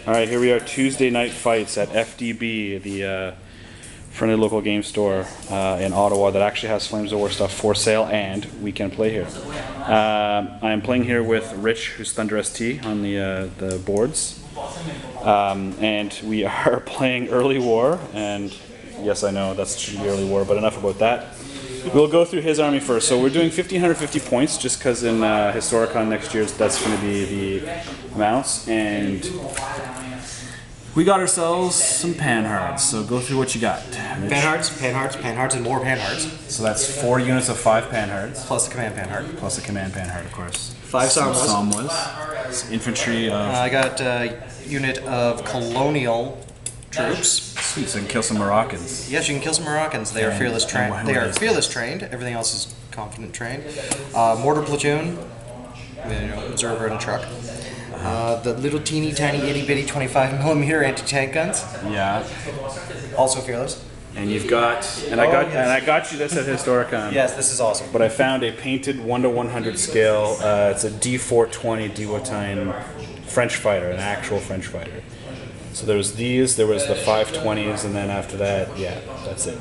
Alright, here we are, Tuesday night fights at FDB, the friendly local game store in Ottawa that actually has Flames of War stuff for sale and we can play here. I'm playing here with Rich, who's Thunder ST on the boards. And we are playing Early War, and yes, I know that's should be Early War, but enough about that. We'll go through his army first. So we're doing 1,550 points just because in Historicon next year that's going to be the amounts. And we got ourselves some Panhards. So go through what you got. Panhards, and more Panhards. So that's 4 units of 5 Panhards. Plus the command Panhard. Plus the command Panhard, of course. 5 Somwas. Infantry of... I got a unit of colonial troops. Sweet, so you can kill some Moroccans. Yes, you can kill some Moroccans. They are fearless trained. They are fearless trained. Everything else is confident trained. Mortar platoon, observer and a truck. The little teeny tiny itty bitty 25mm anti-tank guns. Yeah. Also fearless. And you've got, and I got you this at Historicon. Yes, this is awesome. But I found a painted 1:100 scale. It's a D420 Diwatine French fighter, an actual French fighter. So there was these, there was the 520s, and then after that, yeah, that's it.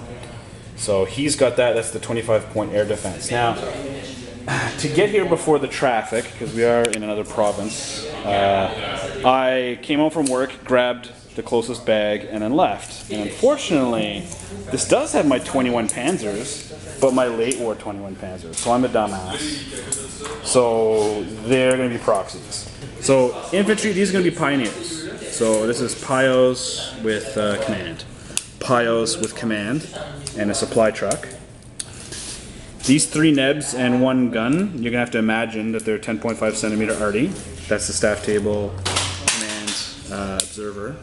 So he's got that. That's the 25-point air defense. Now, to get here before the traffic, because we are in another province, I came home from work, grabbed the closest bag, and then left. And unfortunately, this does have my 21 Panzers, but my late war 21 Panzers. So I'm a dumbass. So they're going to be proxies. So infantry, these are going to be pioneers. So this is Pios with command. Pios with command and a supply truck. These 3 nebs and 1 gun, you're going to have to imagine that they're 10.5 centimeter arty. That's the staff table command observer.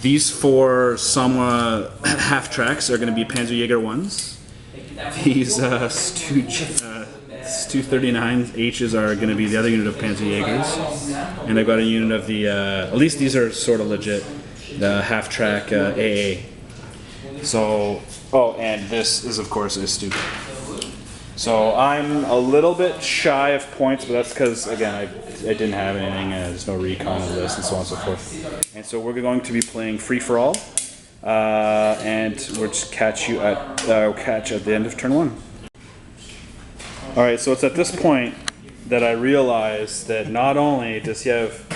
These 4 Somwa half-tracks are going to be PzJgIs ones. These Stu 39Hs are going to be the other unit of PzJgIs. And I've got a unit of the, at least these are sort of legit, the half-track AA. So, oh, and this is of course a Stu. So I'm a little bit shy of points, but that's because, again, I didn't have anything, there's no recon of this, and so on and so forth. And so we're going to be playing free-for-all, and we'll just catch you at the end of turn 1. Alright, so it's at this point that I realized that not only does he have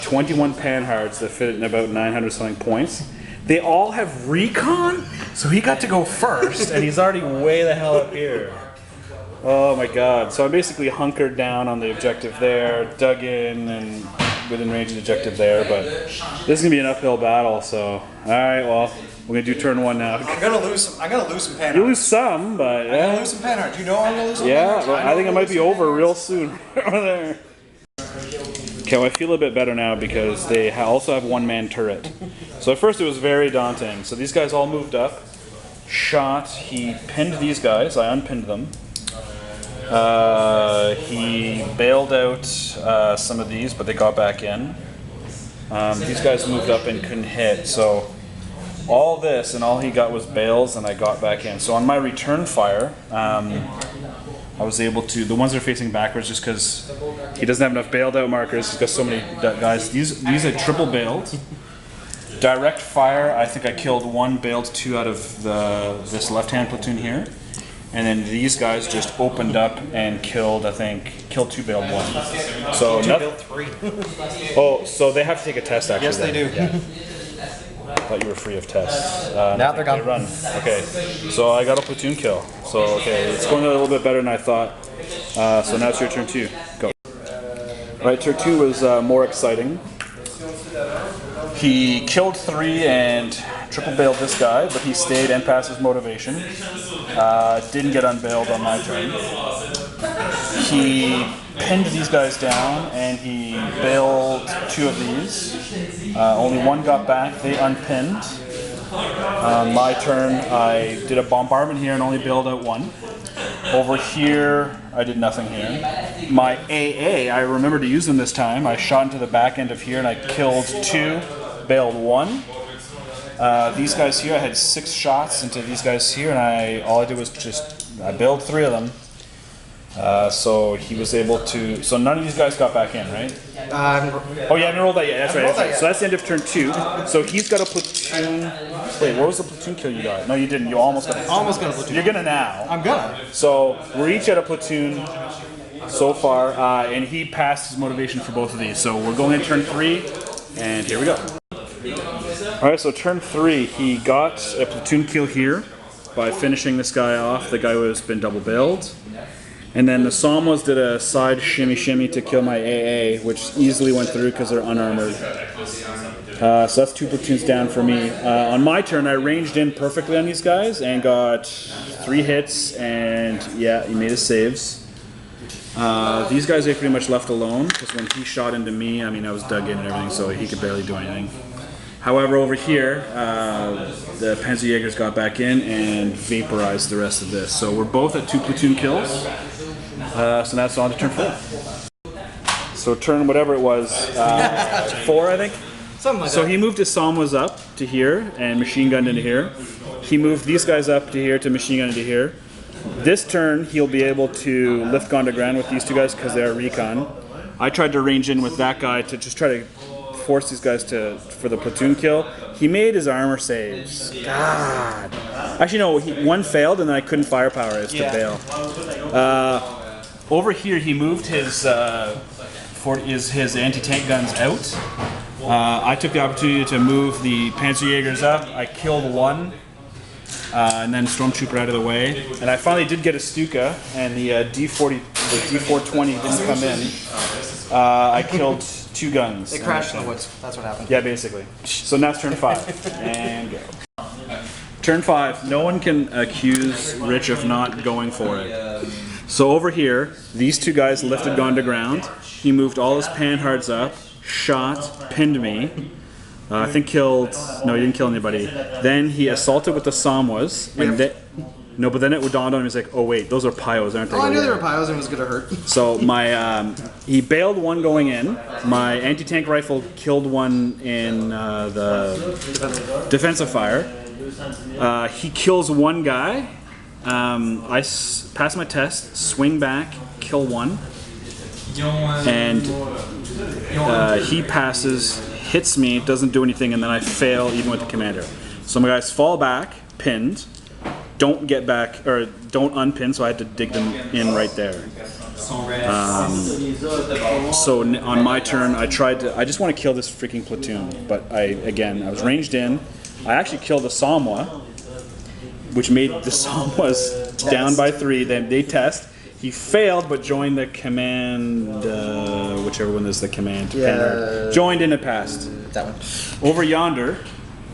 21 Panhards that fit in about 900 something points, they all have recon? So he got to go first, and he's already way the hell up here. Oh my god. So I basically hunkered down on the objective there, dug in, and within range of the objective there, but this is going to be an uphill battle, so... Alright, well, we're going to do turn 1 now. I'm going to lose some Panhards. You lose some, but... Yeah. I'm going to lose some Panhards. Do you know I'm going to lose some Panhards? Yeah, well, I think it might be over real soon. Over there. Okay, well, I feel a bit better now because they also have 1-man turret. So at first it was very daunting. So these guys all moved up, shot, he pinned these guys, I unpinned them. He bailed out some of these, but they got back in. These guys moved up and couldn't hit, so all this and all he got was bails, and I got back in. So on my return fire, I was able to, the ones that are facing backwards, just because he doesn't have enough bailed out markers, he's got so many guys. These I triple bailed. Direct fire, I think I killed 1, bailed 2 out of this left-hand platoon here. And then these guys just opened up and killed, I think, killed 2, bailed 1. So 2 bailed 3. Oh, so they have to take a test actually. Yes, they do. Yeah. I thought you were free of tests. Now they're gone. Run. Okay, so I got a platoon kill. So okay, it's going a little bit better than I thought. So now it's your turn 2. Go. Alright, turn 2 was more exciting. He killed 3 and triple bailed this guy, but he stayed and passed his motivation. Didn't get unbailed on my turn. He pinned these guys down and he bailed 2 of these. Only 1 got back, they unpinned. On my turn, I did a bombardment here and only bailed out 1. Over here, I did nothing here. My AA, I remember to use them this time. I shot into the back end of here and I killed 2, bailed 1. These guys here, I had 6 shots into these guys here, and all I did was I bailed 3 of them. So he was able to. So none of these guys got back in, right? Oh, you haven't rolled that yet. That's right. So that's the end of turn 2. So he's got a platoon. Wait, what was the platoon kill you got? No, you didn't. You almost got a platoon. Almost got a platoon. You're gonna now. I'm gonna. So we're each at a platoon so far, and he passed his motivation for both of these. So we're going in turn 3, and here we go. All right. So turn 3, he got a platoon kill here by finishing this guy off. The guy who has been double bailed. And then the Somwas did a side shimmy to kill my AA, which easily went through because they're unarmored. So that's 2 platoons down for me. On my turn, I ranged in perfectly on these guys and got 3 hits, and yeah, he made his saves. These guys I pretty much left alone because when he shot into me, I mean, I was dug in and everything, so he could barely do anything. However, over here, the PzJgIs got back in and vaporized the rest of this. So we're both at 2 platoon kills. So that's on to turn 4. So turn whatever it was, 4 I think? Something like that. So he moved his Somwas up to here and machine gunned into here. He moved these guys up to here to machine gun into here. This turn he'll be able to lift gun to ground with these 2 guys because they are recon. I tried to range in with that guy to just try to force these guys for the platoon kill. He made his armor saves. God. Actually, no, one failed and then I couldn't firepower as to bail. Over here, he moved his anti-tank guns out. I took the opportunity to move the PzJgIs up. I killed 1, and then Stormtrooper out of the way. And I finally did get a Stuka, and the D420 didn't come in. I killed 2 guns. It crashed in the woods. That's what happened. Yeah, basically. So now it's turn 5. And go. Turn 5. No one can accuse Rich of not going for it. So over here, these 2 guys lifted gun to ground. He moved all his Panhards up, shot, pinned me. I think killed. No, he didn't kill anybody. Then he assaulted with the Somwas. And no, but then it dawned on him. He's like, "Oh wait, those are Pyos, aren't they?" Oh, I knew they were Pyos and it was gonna hurt. So my he bailed 1 going in. My anti-tank rifle killed 1 in the defensive fire. He kills 1 guy. I pass my test, swing back, kill 1, and he passes, hits me, doesn't do anything, and then I fail even with the commander. So my guys fall back, pinned, don't get back, or don't unpin, so I had to dig them in right there. So on my turn, I just want to kill this freaking platoon, but I was ranged in. I actually killed a Somwa, which made the Somwas down by 3. Then they test. He failed, but joined the command, whichever one is the command. Joined in and passed. That one. Over yonder,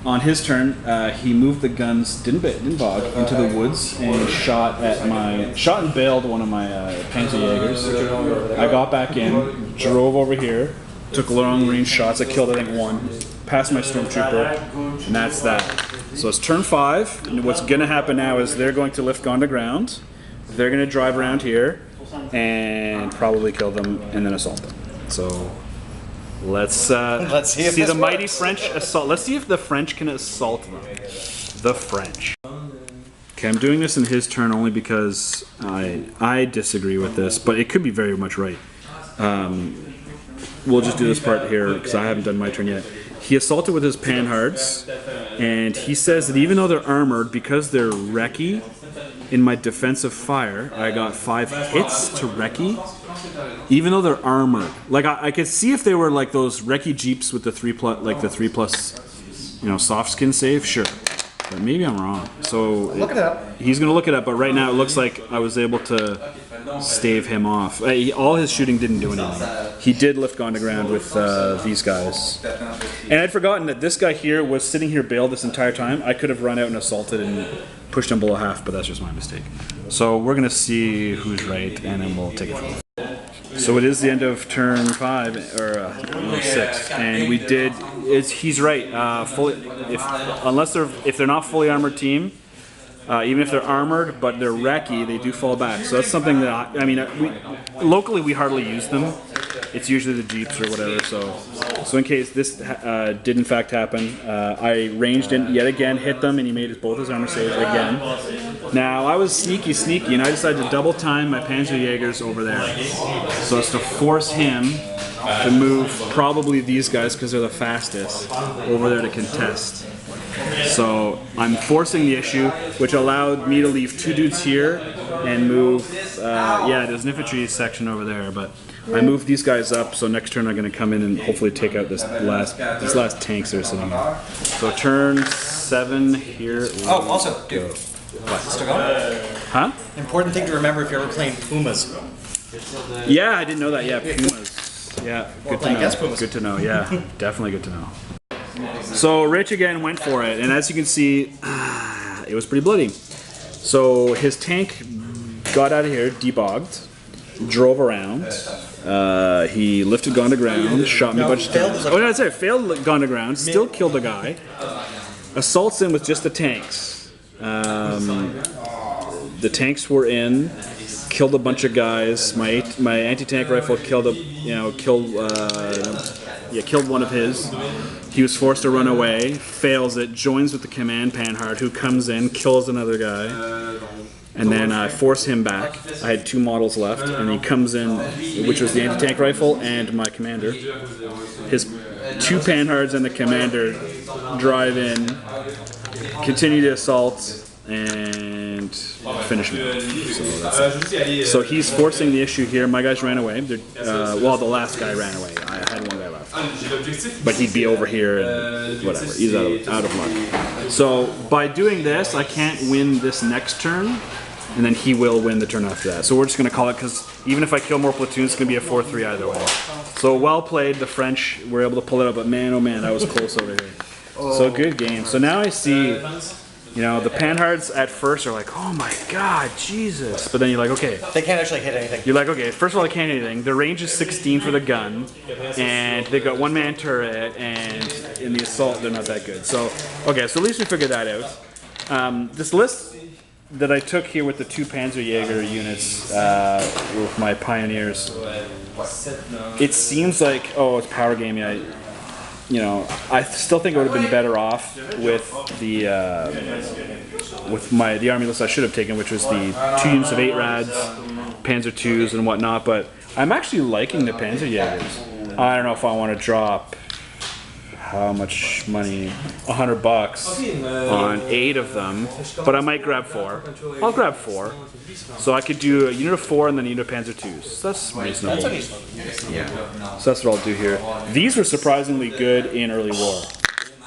on his turn, he moved the guns, didn't bog, into the woods and shot and bailed one of my PzJgIs. I got back in, drove over here, took long range shots. I killed I think 1. Passed my Stormtrooper, and that's that. So it's turn 5, and what's going to happen now is they're going to lift gun to ground, they're going to drive around here, and probably kill them, and then assault them. So let's see the mighty French assault. Let's see if the French can assault them. The French. Okay, I'm doing this in his turn only because I disagree with this, but it could be very much right. We'll just do this part here because I haven't done my turn yet. He assaulted with his Panhards, and he says that even though they're armored, because they're recce, in my defensive fire, I got 5 hits to recce, even though they're armored. Like I could see if they were like those recce Jeeps with the 3+, like the 3+, soft skin save, sure. But maybe I'm wrong. So look it up. He's gonna look it up, but right now it looks like I was able to stave him off. All his shooting didn't do anything. He did lift gun to ground with these guys. And I'd forgotten that this guy here was sitting here bailed this entire time. I could have run out and assaulted and pushed him below half, but that's just my mistake. So we're gonna see who's right, and then we'll take it from there. So it is the end of turn 5 or 6, and we did. He's right. If they're not fully armored team, even if they're armored but they're recce, they do fall back. So that's something that locally we hardly use them. It's usually the Jeeps or whatever. So in case this did in fact happen, I ranged in yet again, hit them, and he made both his armor saves again. Now I was sneaky, and I decided to double time my PzJgIs over there, so as to force him to move probably these guys because they're the fastest over there to contest. So I'm forcing the issue, which allowed me to leave 2 dudes here and move. Yeah, there's an infantry section over there, but I moved these guys up. So next turn I'm going to come in and hopefully take out these last tanks that are sitting here. So turn 7 here. Oh, also, dude. What? Still going? Huh? Important thing to remember if you're ever playing Pumas. Yeah, I didn't know that. Yeah, Pumas. Yeah, good to know. Good to know. Yeah, definitely good to know. So Rich again went for it, and as you can see, it was pretty bloody. So his tank got out of here, debogged, drove around. He lifted gun to ground, shot me a bunch of times. Oh no, that's it. Failed gun to ground, still killed a guy. Assaults in with just the tanks. The tanks were in, killed a bunch of guys. My anti-tank rifle killed killed one of his. He was forced to run away, fails it, joins with the command Panhard, who comes in, kills another guy, and then I force him back. I had 2 models left, and he comes in, which was the anti-tank rifle and my commander. His 2 Panhards and the commander drive in, continue to assault, and finish me. So that's it. So he's forcing the issue here. My guys ran away. Well, the last guy ran away. I had 1 guy left. But he'd be over here and whatever. He's out of luck. So by doing this, I can't win this next turn, and then he will win the turn after that. So we're just going to call it, because even if I kill more platoons, it's going to be a 4-3 either way. So well played. The French were able to pull it up, but man, oh man, that was close over here. So good game. So now I see... You know, the Panhards at first are like, oh my god, Jesus. But then you're like, okay. They can't actually hit anything. You're like, okay, first of all, they can't hit anything. Their range is 16 for the gun, and they've got 1-man turret, and in the assault, they're not that good. So, okay, so at least we figured that out. This list that I took here with the 2 PzJgIs units with my Pioneers, it seems like, oh, it's power game, yeah. You know, I still think it would have been better off with the army list I should have taken, which was the 2 units of 8 rads, Panzer IIs and whatnot. But I'm actually liking the PzJgIs. I don't know if I want to drop how much money, $100 on 8 of them, but I might grab 4. I'll grab 4. So I could do a unit of 4 and then a unit of Panzer IIs. That's reasonable. Yeah. So that's what I'll do here. These were surprisingly good in early war.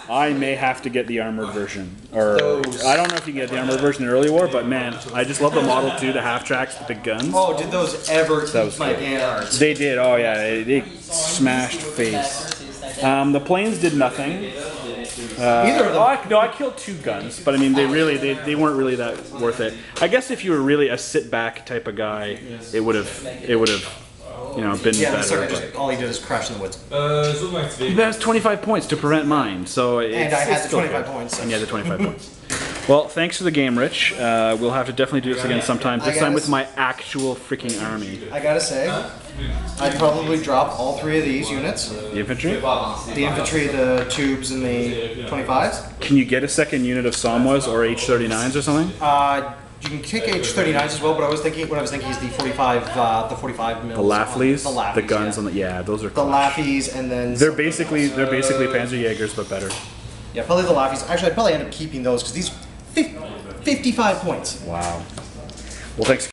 I may have to get the armored version. Or I don't know if you can get the armored version in early war, but man, I just love the Model 2, the half tracks with the guns. Oh, did those ever eat my Panhards? They did. Oh yeah, they smashed face. The planes did nothing. Either of them. No, I killed 2 guns, but I mean, they weren't really that worth it. I guess if you were really a sit-back type of guy, it would have, you know, been better. But all he did is crash in the woods. He has 25 points to prevent mine, so and I had the 25 points. So. And you had the 25 points. Well, thanks for the game, Rich. We'll have to definitely do this again sometime. This time with my actual freaking army. I gotta say, I'd probably drop all 3 of these units. The infantry? The infantry, the tubes, and the 25s. Can you get a second unit of Somwas or H-39s or something? You can kick H-39s as well, but what I was thinking is the 45 mils. The Laffleys? The guns on the, yeah, those are the Laffys, and then... They're basically PzJgIs, but better. Yeah, probably the Laffys. Actually, I'd probably end up keeping those, because these 55 points. Wow. Well, thanks.